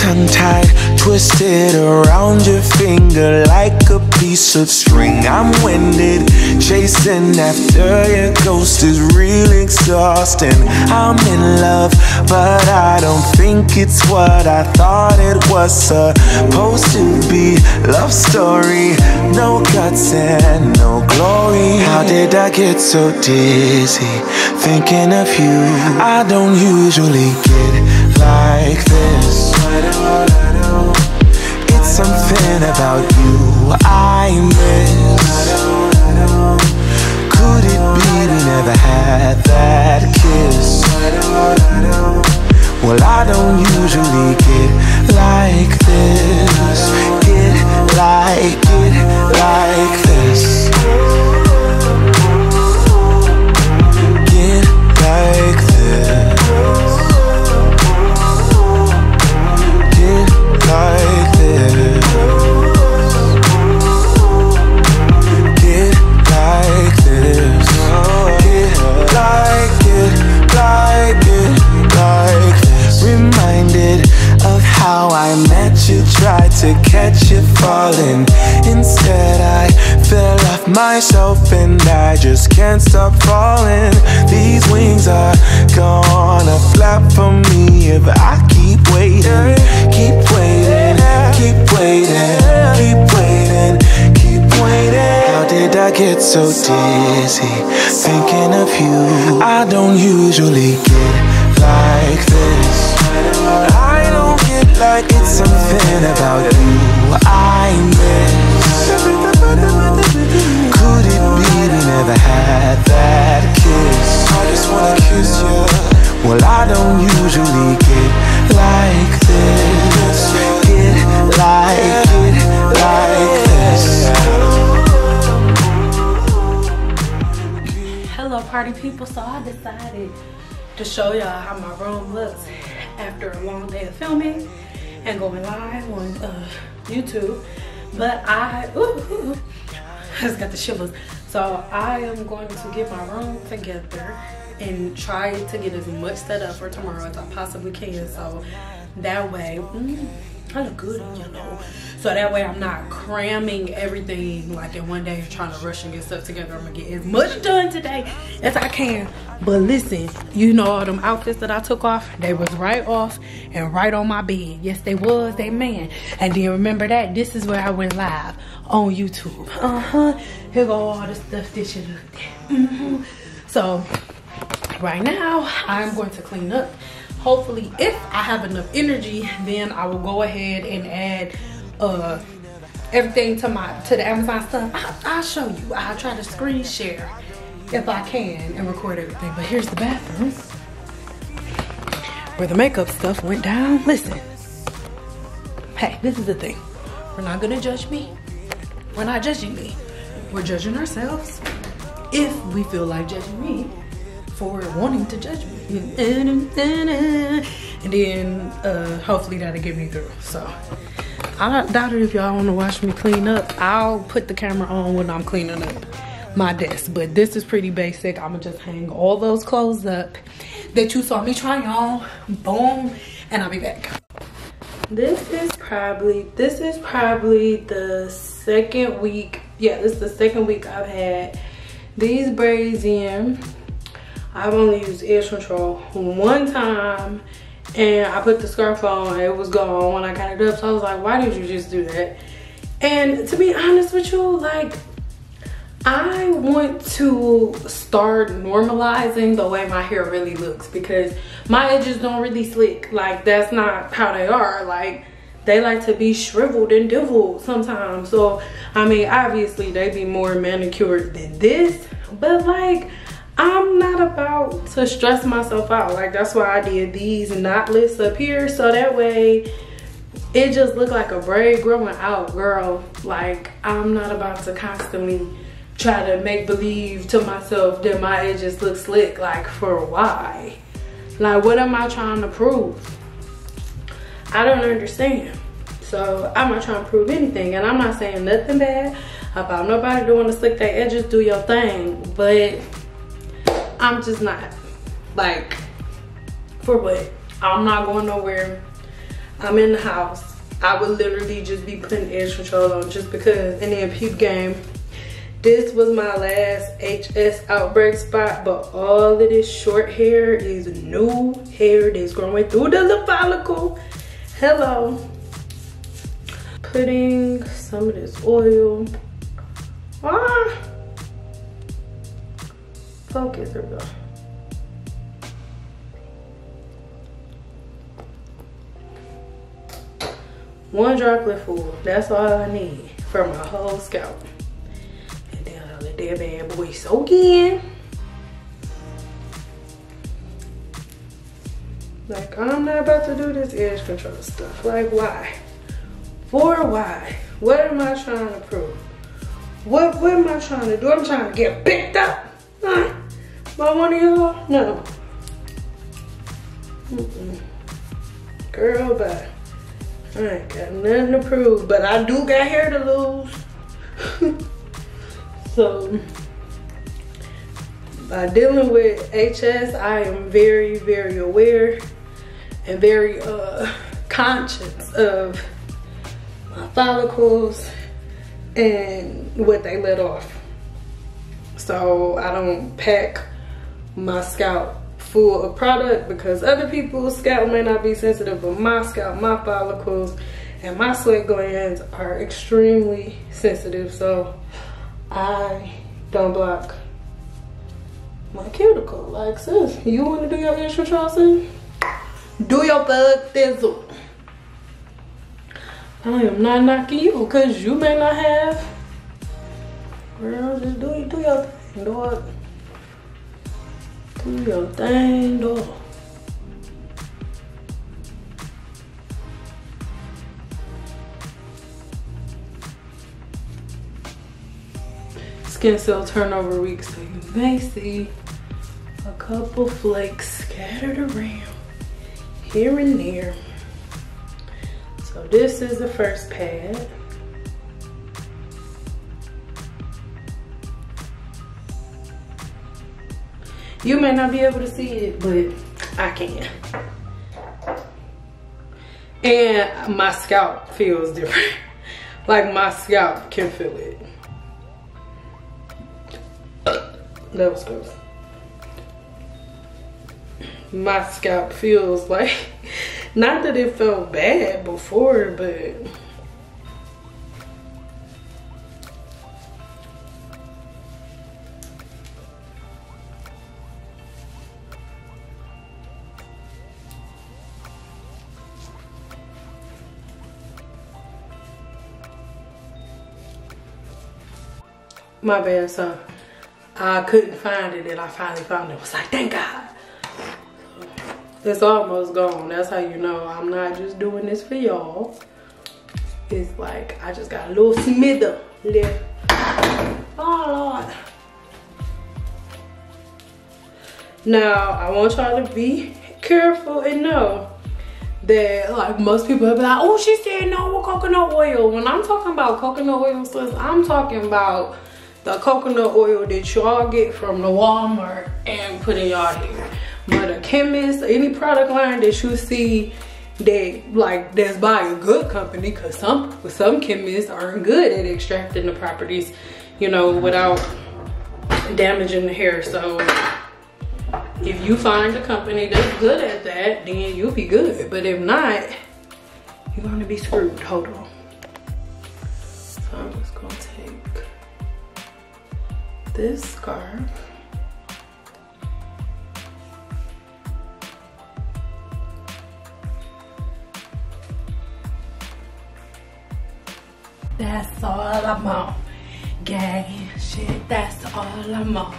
untied, twisted around your finger like a piece of string. I'm winded, chasing after your ghost is real exhausting. I'm in love, but I don't think it's what I thought it was supposed to be. Love story, no guts and no glory. How did I get so dizzy thinking of you? I don't usually get like this. It's something about you I miss. Could it be we never had that kiss? Well, I don't usually get like this. Get like this. Get like this. Get like this. Get like this. Like this. Reminded of how I met you, tried to catch you falling. Instead I fell off myself and I just can't stop falling. These wings are gonna flap for me if I keep waiting. Keep waiting, keep waiting, keep waiting, keep waiting. How did I get so dizzy thinking of you? I don't usually get like this. I don't get like it's something about you I miss. Could it be we never had that kiss? I just wanna kiss you. Well, I don't usually get like this. Get like this. Hello party people, so I decided to show y'all how my room looks after a long day of filming and going live on YouTube. But I just got the shivers. So I am going to get my room together and try to get as much set up for tomorrow as I possibly can. So that way, I look good in yellow. So that way I'm not cramming everything like in one day trying to rush and get stuff together. I'm gonna get as much done today as I can. But listen, you know all them outfits that I took off, they was right off and right on my bed. Yes, they was, they man. And then remember that, this is where I went live on YouTube. Here go all the stuff that you looked at. So right now, I'm going to clean up. Hopefully, if I have enough energy, then I will go ahead and add everything to the Amazon stuff. I'll show you. I'll try to screen share if I can and record everything. But here's the bathroom where the makeup stuff went down. Listen, hey, this is the thing. We're not gonna judge me. We're not judging me. We're judging ourselves if we feel like judging me for wanting to judge me. And then hopefully that'll get me through. So I doubt it if y'all want to watch me clean up. I'll put the camera on when I'm cleaning up my desk. But this is pretty basic. I'm gonna just hang all those clothes up that you saw me try on. Boom, and I'll be back. This is probably the second week. Yeah, this is the second week I've had these braids in. I've only used edge control one time and I put the scarf on, it was gone when I got it up. So I was like, why did you just do that? And to be honest with you, like, I want to start normalizing the way my hair really looks because my edges don't really slick. Like, that's not how they are. Like, they like to be shriveled and diveled sometimes. So, I mean, obviously they be more manicured than this, but like, I'm not about to stress myself out. Like, that's why I did these knotless up here, so that way it just looked like a braid growing out, girl. Like, I'm not about to constantly try to make believe to myself that my edges look slick. Like, for why? Like, what am I trying to prove? I don't understand. So I'm not trying to prove anything, and I'm not saying nothing bad about nobody doing to slick their edges. Do your thing, but I'm just not. Like, for what? I'm not going nowhere. I'm in the house, I would literally just be putting edge control on just because. And then peep game, this was my last HS outbreak spot, but all of this short hair is new hair that's growing through the little follicle. Hello. Putting some of this oil. Focus, there we go. One droplet full, that's all I need for my whole scalp. And then I'll let that bad boy soak in. Like, I'm not about to do this edge control stuff. Like, why? For why? What am I trying to prove? What am I trying to do? I'm trying to get picked up by one of y'all? No. Girl, bye. I ain't got nothing to prove, but I do got hair to lose. So, by dealing with HS, I am very, very aware and very conscious of my follicles and what they let off. So I don't pack my scalp full of product because other people's scalp may not be sensitive, but my scalp, my follicles, and my sweat glands are extremely sensitive. So I don't block my cuticle. Like, sis, you want to do your edge control, sis? Do your thug thizzle. I am not knocking you because you may not have. Girl, just do your thing, dog. Do your thing, dog. Skin cell turnover week, so you may see a couple flakes scattered around here and there. So this is the first pad. You may not be able to see it, but I can. And my scalp feels different. Like, my scalp can feel it. That was gross. My scalp feels like, not that it felt bad before, but my bad, so I couldn't find it and I finally found it. I was like, thank God. It's almost gone. That's how you know I'm not just doing this for y'all. It's like I just got a little smither left. Oh Lord. Now I want y'all to be careful and know that, like, most people will be like, oh, she said no with coconut oil. When I'm talking about coconut oil, sis, I'm talking about the coconut oil that y'all get from the Walmart and put in y'all hair. But a chemist, any product line that you see that, like, that's by a good company, because some chemists aren't good at extracting the properties, you know, without damaging the hair. So if you find a company that's good at that, then you'll be good. But if not, you're gonna be screwed. Hold on. So I'm just gonna take this scarf. That's all I'm on. Gang shit, that's all I'm on.